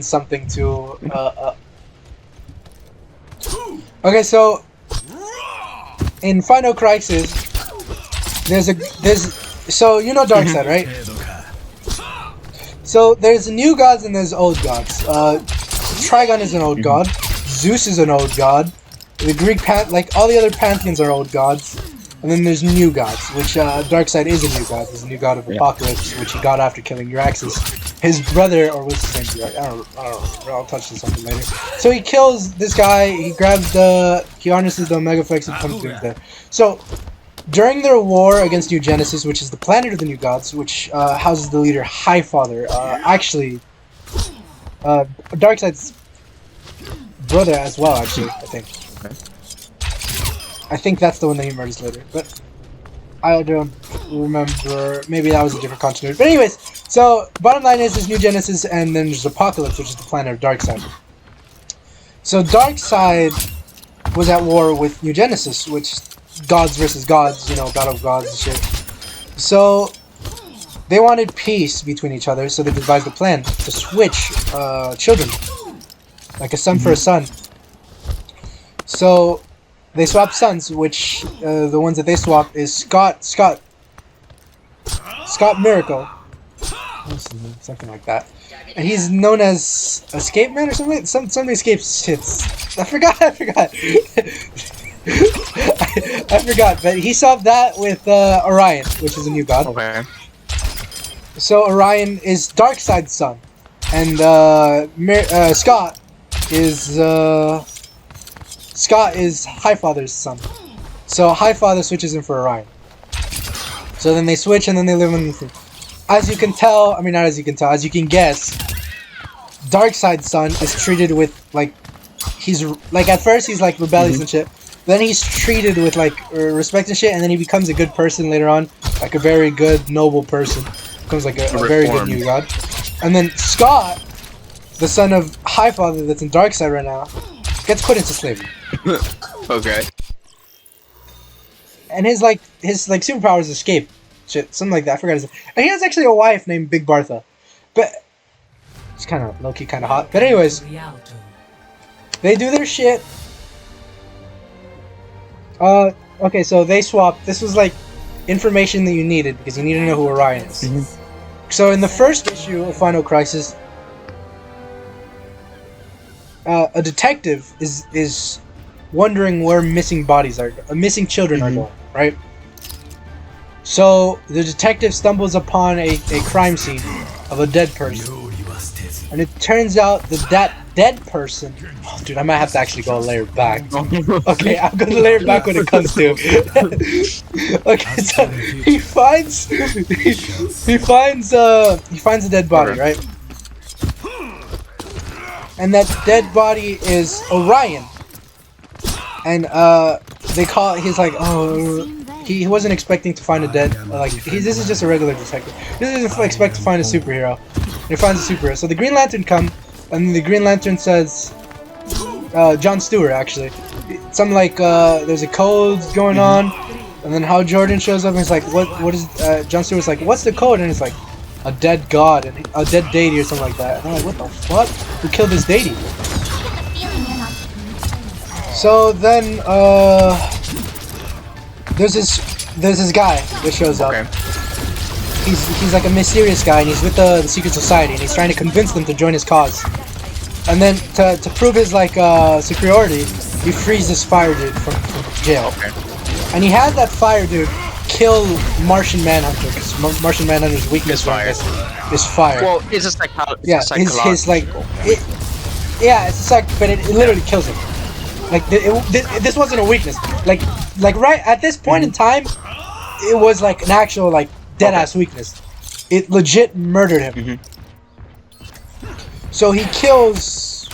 something to. Okay, so in Final Crisis, so you know Darkseid, right? So there's new gods and there's old gods. Trigon is an old god. Zeus is an old god. The Greek like all the other pantheons are old gods. And then there's new gods, which Darkseid is a new god. He's a new god of Apocalypse, which he got after killing Uraxus. His brother, or what's his name? I don't know. I'll touch this something later. So he kills this guy. He grabs he harnesses the Omega Flex and comes to there. So during their war against New Genesis, which is the planet of the new gods, which houses the leader Highfather, actually, Darkseid's brother as well. Actually, I think. I think that's the one that he murders later, but I don't remember. Maybe that was a different continuity. But anyways, so bottom line is there's New Genesis, and then there's Apocalypse, which is the planet of Darkseid. So Darkseid was at war with New Genesis, which gods versus gods, you know, battle of gods and shit. So they wanted peace between each other, so they devised a plan to switch children, like a son for a son. So they swap sons, which the ones that they swap is Scott Miracle, something like that, and he's known as Escape Man or something. Something escapes hits. I forgot. I forgot, but he swapped that with Orion, which is a new god. Okay. So Orion is Darkseid's son, and Scott is Highfather's son. So Highfather switches him for Orion. So then they switch and then they live in the... As you can tell, I mean not as you can tell, as you can guess, Darkseid's son is treated with like... He's like, at first he's like rebellious and shit. Then he's treated with like respect and shit, and then he becomes a good person later on. Like a very good, noble person. Becomes like a very good new god. And then Scott, the son of Highfather that's in Darkseid right now, gets put into slavery. Okay. And his superpower is escape. Shit, something like that. I forgot his name. And he has actually a wife named Big Bartha. But it's kind of low-key kind of hot. But anyways, they do their shit. Okay, so they swap. This was like information that you needed because you need to know who Orion is. So in the first issue of Final Crisis, a detective is wondering where missing bodies are, missing children are going, right? So the detective stumbles upon a crime scene of a dead person, and it turns out that dead person... Oh, dude, I might have to actually go a layer back. Okay, I'm gonna layer back when it comes to... Okay, so he finds a dead body, right? And that dead body is Orion. And they call... He's like, oh... He wasn't expecting to find a dead... this is just a regular detective. He doesn't expect to find a superhero. He finds a superhero. So the Green Lantern come, and the Green Lantern says... John Stewart, actually. Something like, there's a code going on, and then Hal Jordan shows up and he's like, what is... John Stewart's like, what's the code? And it's like, a dead god, and a dead deity or something like that. And I'm like, what the fuck? Who killed this deity? So then, there's this guy that shows up. Okay. He's like a mysterious guy, and he's with the secret society, and he's trying to convince them to join his cause. And then to prove his like superiority, he frees this fire dude from jail. Okay. And he had that fire dude kill Martian Manhunter, because Martian Manhunter's weakness is fire. Well, it's just like how... his like... it's a but it literally kills him. Like, this wasn't a weakness. Like right at this point in time, it was like an actual, like, dead-ass weakness. It legit murdered him. So he kills...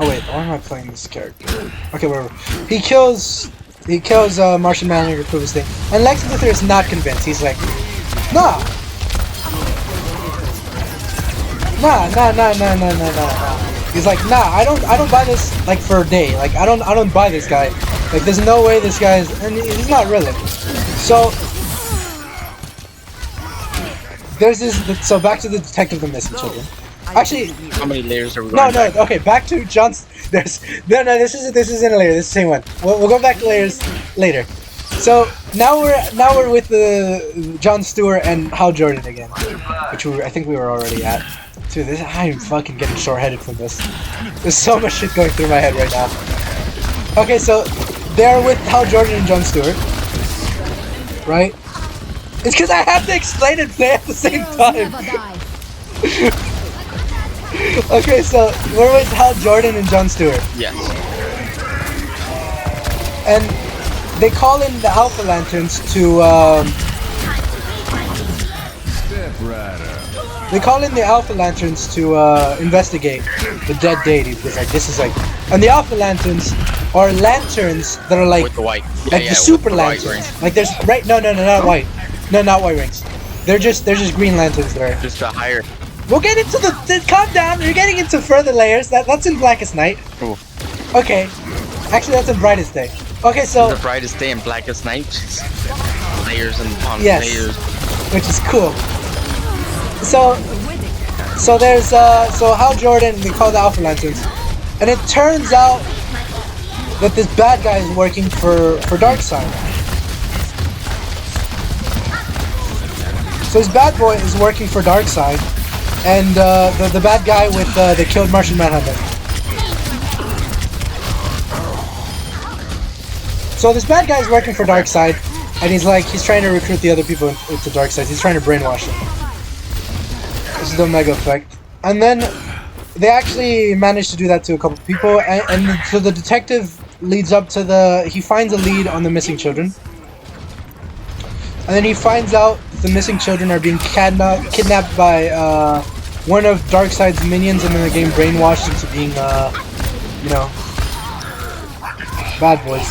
Oh wait, why am I playing this character? Okay, whatever. He kills Martian Manhunter to prove his thing. And Lex Luthor is not convinced. He's like, nah. He's like, nah, I don't buy this like for a day. Like I don't buy this guy. Like there's no way this guy's, and he's not really. So there's this. So back to the detective and missing children. Actually, How many layers are we no, going no. back? Okay, back to John's. There's no. This isn't a layer. This is the same one. We'll go back to layers later. So now we're with the John Stewart and Hal Jordan again, which I think we were already at. Dude, I'm fucking getting short-headed from this. There's so much shit going through my head right now. Okay, so they're with Hal Jordan and John Stewart, right? It's because I have to explain and play at the same time. Okay, so we're with Hal Jordan and John Stewart. Yes. And they call in the Alpha Lanterns to, They call in the Alpha Lanterns to, investigate the dead deity, because, like, this is, like... And the Alpha Lanterns are lanterns that are, like... With the white. Like the super lanterns. Like, there's... Right, no, not white. No, not white rings. They're just green lanterns there. Just a higher. We'll get into calm down. You're getting into further layers. That's in Blackest Night. Ooh. Okay. Actually, that's in Brightest Day. Okay, so The brightest day and blackest night. Layers and upon yes, layers. which is cool. So there's so Hal Jordan, they call the Alpha Lanterns, and it turns out that this bad guy is working for Darkseid. So this bad boy is working for Darkseid, and the bad guy with the killed Martian Manhunter. So this bad guy is working for Darkseid, and he's trying to recruit the other people into Darkseid. He's trying to brainwash them. This is the Omega effect. And then they actually managed to do that to a couple people, and so the detective leads up to he finds a lead on the missing children. And then he finds out the missing children are being kidnapped by one of Darkseid's minions, and then the game brainwashed into being, bad boys.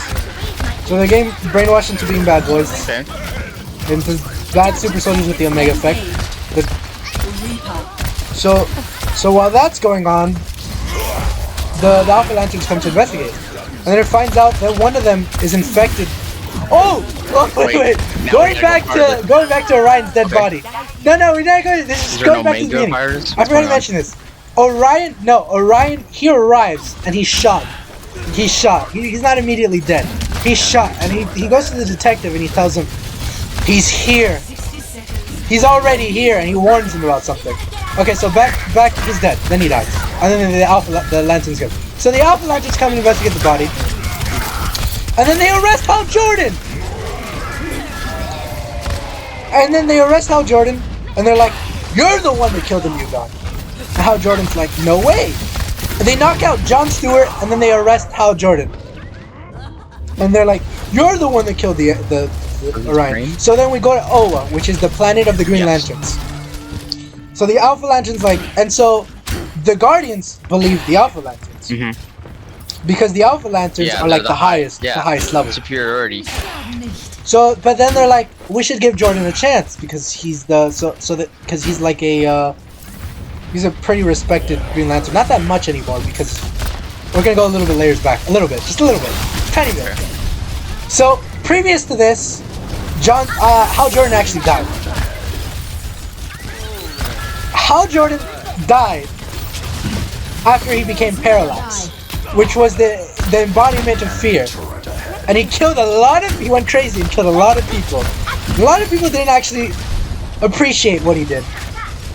So the game brainwashed into being bad boys. Okay. Into bad super soldiers with the Omega effect. So while that's going on, the Alpha Lanterns come to investigate. And then it finds out that one of them is infected. Oh, wait. Going back to Orion's dead body. No, we're not going. This is going back to the beginning. I forgot to mention this. Orion, he arrives and he's shot. He's shot. He's not immediately dead. He's shot, and he goes to the detective and he tells him he's here. He's already here, and he warns him about something. Okay, so back he's dead. Then he dies, and then the Lanterns come. So the Alpha Lanterns come and investigate the body, and then they arrest Hal Jordan. And then they arrest Hal Jordan, and they're like, "You're the one that killed the mutant." And Hal Jordan's like, "No way." And they knock out John Stewart, and then they arrest Hal Jordan. And they're like, "You're the one that killed the Orion." So then we go to Oa, which is the planet of the Green Lanterns. So the Alpha Lanterns and so the Guardians believe the Alpha Lanterns. Mm-hmm. Because the Alpha Lanterns are like the highest level. Superiority. So, but then they're like, we should give Jordan a chance because he's because he's like he's a pretty respected Green Lantern. Not that much anymore because we're gonna go a little bit layers back, just a little bit, tiny bit. So previous to this, Hal Jordan actually died. Hal Jordan died after he became paralyzed, which was the embodiment of fear. And he went crazy and killed a lot of people. A lot of people didn't actually appreciate what he did.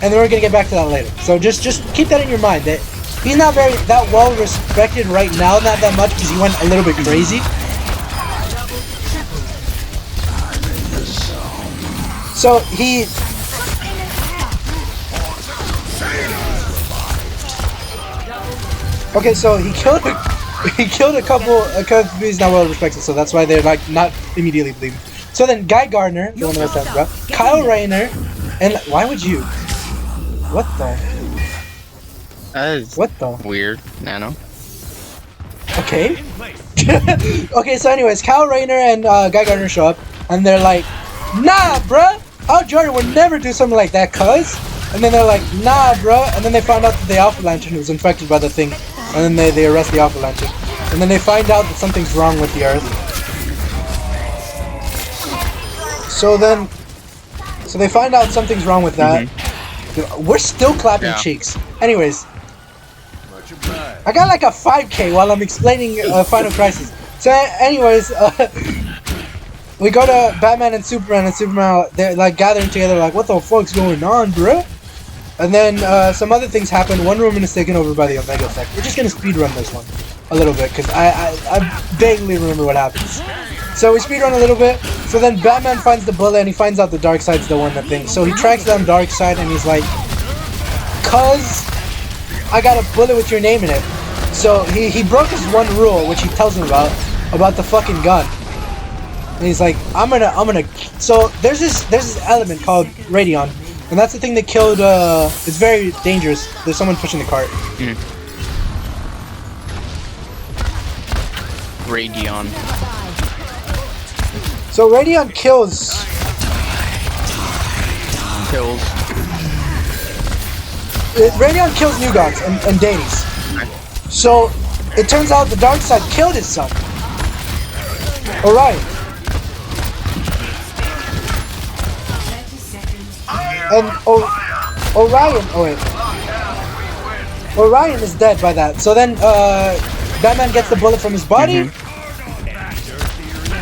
And then we're gonna get back to that later. So just keep that in your mind, that he's not that well respected right now, not that much, because he went a little bit crazy. So okay, so he killed a couple of people he's not well respected, so that's why they're like not immediately believing. So then Guy Gardner, the one I was talking about, Kyle Rayner, and why would you? What the? What the? Weird, Nano. Okay. Okay, so anyways, Kyle Rayner and Guy Gardner show up, and they're like, "Nah, bruh, Hal Jordan would never do something like that, cuz." And then they're like, "Nah, bruh," and then they found out that the Alpha Lantern was infected by the thing, and then they arrest the Alpha Lantern, and then they find out that something's wrong with the Earth. So they find out something's wrong with that, We're still clapping cheeks. Anyways, I got like a 5K while I'm explaining Final Crisis. So, anyways, we go to Batman and Superman they're like gathering together, like, what the fuck's going on, bro? And then some other things happen. Wonder Woman is taken over by the Omega Effect. We're just gonna speedrun this one a little bit because I vaguely remember what happens. So we speedrun a little bit. So then Batman finds the bullet and he finds out the Darkseid's the one that thinks. So he tracks down Darkseid and he's like, "Cuz I got a bullet with your name in it." So he broke his one rule, which he tells him about the fucking gun. And he's like, I'm gonna. So there's this element called Radion, and that's the thing that killed. It's very dangerous. There's someone pushing the cart. Radion. So Radion kills. Radion kills New Gods and deities. So it turns out the Darkseid killed his son, Orion. And Orion. Oh wait. Orion is dead by that. So then Batman gets the bullet from his body,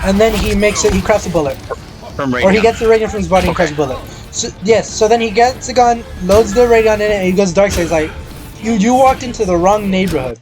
and then he crafts a bullet. Or he gets the radiant from his body and crafts a bullet. So, yes. So then he gets a gun, loads the radiant in it, and he goes Darkseid. He's like, "You walked into the wrong neighborhood."